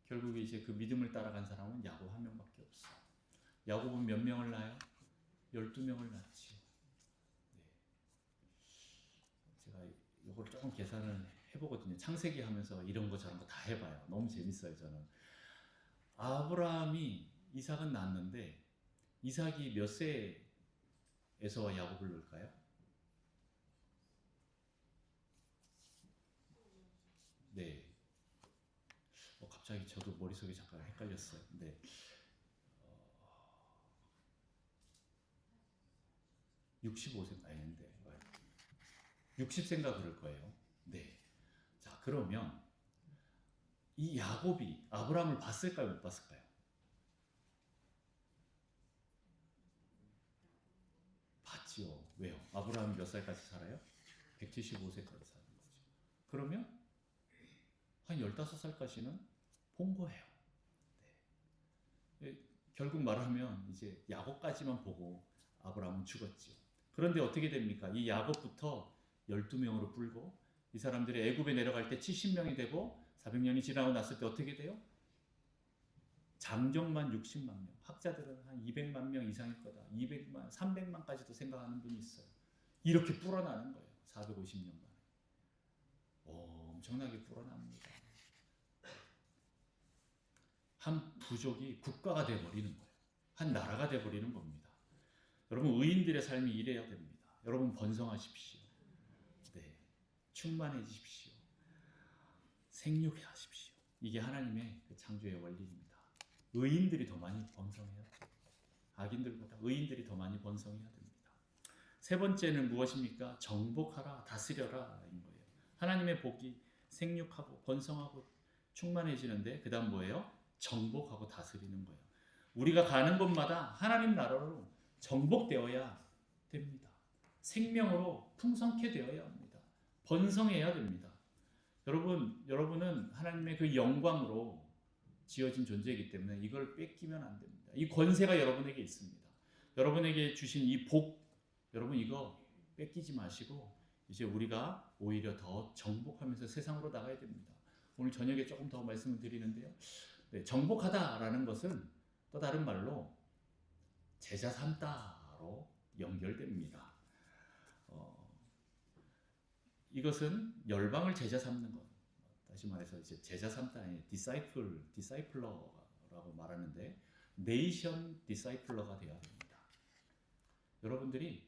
결국에 이제 그 믿음을 따라간 사람은 야곱 한 명밖에 없어. 야곱은 몇 명을 낳아요? 12명을 낳지. 네. 제가 이걸 조금 계산을 해보거든요. 창세기 하면서 이런 거 저런 거 다 해봐요. 너무 재밌어요 저는. 아브라함이 이삭은 낳았는데 이삭이 몇 세에 에서와 야곱을 낳을까요? 네. 갑자기 저도 머릿속에 잠깐 헷갈렸어요. 네. 65세 아닌데 60세인가 그럴 거예요. 네. 자, 그러면 이 야곱이 아브라함을 봤을까요? 못 봤을까요? 봤지요. 왜요? 아브라함이 몇 살까지 살아요? 175세까지 사는 거죠. 그러면 한 15살까지는 본 거예요. 네. 결국 말하면 이제 야곱까지만 보고 아브라함은 죽었지요. 그런데 어떻게 됩니까? 이 야곱부터 12명으로 불고 이 사람들이 애굽에 내려갈 때 70명이 되고 400년이 지나고 났을 때 어떻게 돼요? 장정만 60만 명. 학자들은 한 200만 명 이상일 거다. 200만, 300만까지도 생각하는 분이 있어요. 이렇게 불어나는 거예요. 450년 만에. 엄청나게 불어납니다. 한 부족이 국가가 되어버리는 거예요. 한 나라가 되어버리는 겁니다. 여러분, 의인들의 삶이 이래야 됩니다. 여러분, 번성하십시오. 네, 충만해지십시오. 생육하십시오. 이게 하나님의 그 창조의 원리입니다. 의인들이 더 많이 번성해야 돼요. 악인들보다 의인들이 더 많이 번성해야 됩니다. 세 번째는 무엇입니까? 정복하라, 다스려라 인 거예요. 하나님의 복이 생육하고 번성하고 충만해지는데 그 다음 뭐예요? 정복하고 다스리는 거예요. 우리가 가는 곳마다 하나님 나라로 정복되어야 됩니다. 생명으로 풍성케 되어야 합니다. 번성해야 됩니다. 여러분은 하나님의 그 영광으로 지어진 존재이기 때문에 이걸 뺏기면 안 됩니다. 이 권세가 여러분에게 있습니다. 여러분에게 주신 이 복, 여러분 이거 뺏기지 마시고 이제 우리가 오히려 더 정복하면서 세상으로 나가야 됩니다. 오늘 저녁에 조금 더 말씀을 드리는데요. 네, 정복하다라는 것은 또 다른 말로 제자 삼다로 연결됩니다. 이것은 열방을 제자 삼는 것. 다시 말해서 이제 제자 삼다의 디사이플러라고 말하는데 네이션 디사이플러가 되어야 됩니다. 여러분들이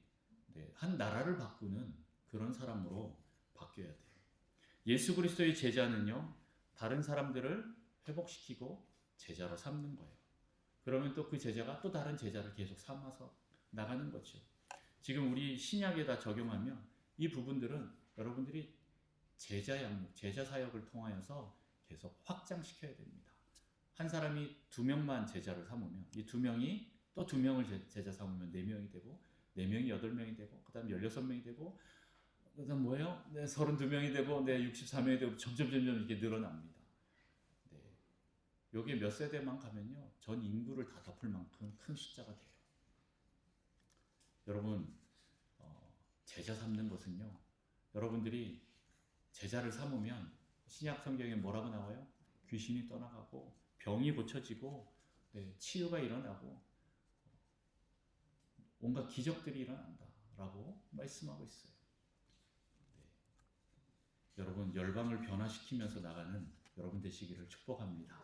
한 나라를 바꾸는 그런 사람으로 바뀌어야 돼요. 예수 그리스도의 제자는요, 다른 사람들을 회복시키고 제자로 삼는 거예요. 그러면 또 그 제자가 또 다른 제자를 계속 삼아서 나가는 거죠. 지금 우리 신약에다 적용하면 이 부분들은 여러분들이 제자 양육, 제자 사역을 통하여서 계속 확장시켜야 됩니다. 한 사람이 2명만 제자를 삼으면 이 2명이 또 2명을 제자 삼으면 4명이 되고 4명이 8명이 되고 그 다음 16명이 되고 그 다음 뭐예요? 32명이 되고 64명이 되고 점점 이렇게 늘어납니다. 여기에 몇 세대만 가면요, 전 인구를 다 덮을 만큼 큰 숫자가 돼요. 여러분, 제자 삼는 것은요, 여러분들이 제자를 삼으면 신약 성경에 뭐라고 나와요? 귀신이 떠나가고 병이 고쳐지고 치유가 일어나고 온갖 기적들이 일어난다라고 말씀하고 있어요. 여러분, 열방을 변화시키면서 나가는 여러분 되시기를 축복합니다.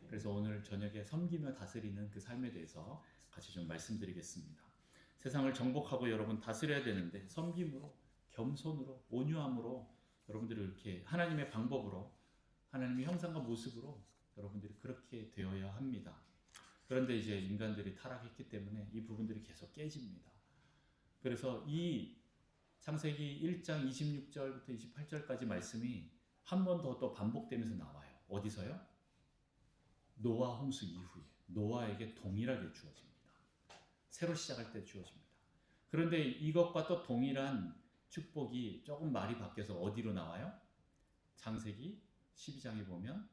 그래서 오늘 저녁에 섬기며 다스리는 그 삶에 대해서 같이 좀 말씀드리겠습니다. 세상을 정복하고 여러분 다스려야 되는데 섬김으로, 겸손으로, 온유함으로 여러분들이 이렇게 하나님의 방법으로, 하나님의 형상과 모습으로 여러분들이 그렇게 되어야 합니다. 그런데 이제 인간들이 타락했기 때문에 이 부분들이 계속 깨집니다. 그래서 이 창세기 1장 26절부터 28절까지 말씀이 한 번 더 또 반복되면서 나와요. 어디서요? 노아 홍수 이후에 노아에게 동일하게 주어집니다. 새로 시작할 때 주어집니다. 그런데 이것과 또 동일한 축복이 조금 말이 바뀌어서 어디로 나와요? 창세기 12장에 보면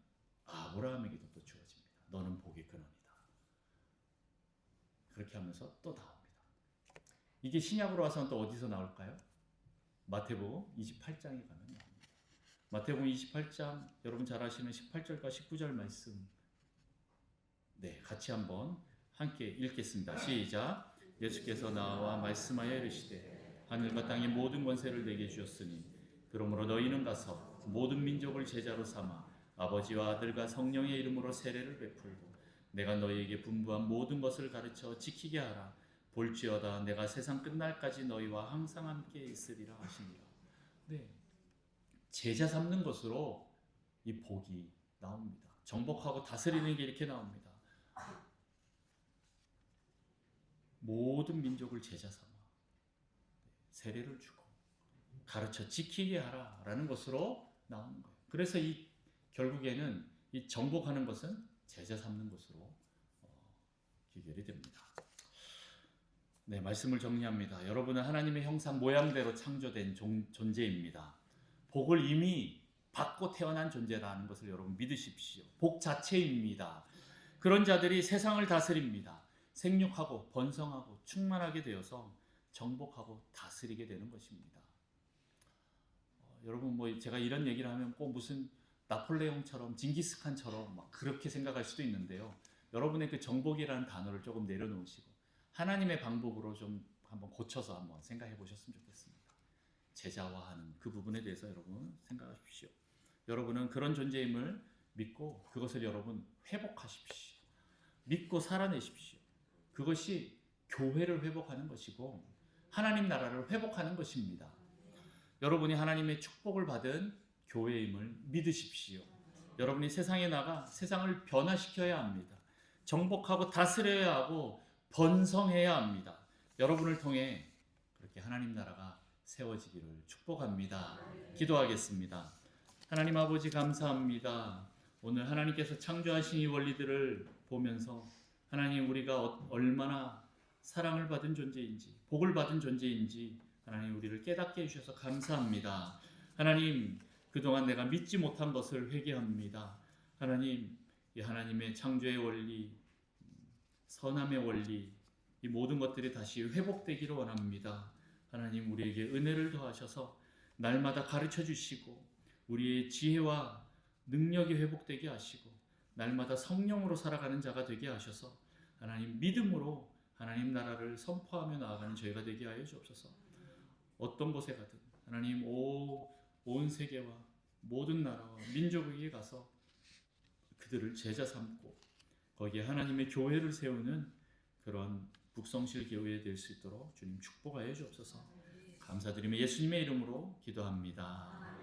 아브라함에게도 또 주어집니다. 너는 복의 근원이다. 그렇게 하면서 또 나옵니다. 이게 신약으로 와서는 또 어디서 나올까요? 마태복음 28장에 가면 나옵니다. 마태복음 28장 여러분 잘 아시는 18절과 19절 말씀 같이 한번 함께 읽겠습니다. 시작. 예수께서 나와 말씀하여 이르시되 하늘과 땅의 모든 권세를 내게 주셨으니 그러므로 너희는 가서 모든 민족을 제자로 삼아 아버지와 아들과 성령의 이름으로 세례를 베풀고 내가 너희에게 분부한 모든 것을 가르쳐 지키게 하라. 볼지어다 내가 세상 끝날까지 너희와 항상 함께 있으리라 하시니라. 제자 삼는 것으로 이 복이 나옵니다. 정복하고 다스리는 게 이렇게 나옵니다. 모든 민족을 제자 삼아 세례를 주고 가르쳐 지키게 하라라는 것으로 나오는 거예요. 그래서 이 결국에는 이 정복하는 것은 제자 삼는 것으로 귀결이 됩니다. 말씀을 정리합니다. 여러분은 하나님의 형상 모양대로 창조된 존재입니다. 복을 이미 받고 태어난 존재라는 것을 여러분 믿으십시오. 복 자체입니다. 그런 자들이 세상을 다스립니다. 생육하고 번성하고 충만하게 되어서 정복하고 다스리게 되는 것입니다. 여러분 뭐 제가 이런 얘기를 하면 꼭 무슨 나폴레옹처럼 징기스칸처럼 막 그렇게 생각할 수도 있는데요. 여러분의 그 정복이라는 단어를 조금 내려놓으시고 하나님의 방법으로 좀 한번 고쳐서 한번 생각해 보셨으면 좋겠습니다. 제자화하는 그 부분에 대해서 여러분 생각하십시오. 여러분은 그런 존재임을 믿고 그것을 여러분 회복하십시오. 믿고 살아내십시오. 그것이 교회를 회복하는 것이고 하나님 나라를 회복하는 것입니다. 여러분이 하나님의 축복을 받은 교회임을 믿으십시오. 여러분이 세상에 나가 세상을 변화시켜야 합니다. 정복하고 다스려야 하고 번성해야 합니다. 여러분을 통해 그렇게 하나님 나라가 세워지기를 축복합니다. 기도하겠습니다. 하나님 아버지 감사합니다. 오늘 하나님께서 창조하신 이 원리들을 보면서 하나님 우리가 얼마나 사랑을 받은 존재인지 복을 받은 존재인지 하나님 우리를 깨닫게 해주셔서 감사합니다. 하나님 그동안 내가 믿지 못한 것을 회개합니다. 하나님 이 하나님의 창조의 원리 선함의 원리 이 모든 것들이 다시 회복되기를 원합니다. 하나님 우리에게 은혜를 더하셔서 날마다 가르쳐 주시고 우리의 지혜와 능력이 회복되게 하시고 날마다 성령으로 살아가는 자가 되게 하셔서 하나님 믿음으로 하나님 나라를 선포하며 나아가는 저희가 되게 하여 주옵소서. 어떤 곳에 가든 하나님 온 세계와 모든 나라와 민족에게 가서 그들을 제자 삼고 거기에 하나님의 교회를 세우는 그런 북성실 교회 될 수 있도록 주님 축복하여 주옵소서. 감사드리며 예수님의 이름으로 기도합니다.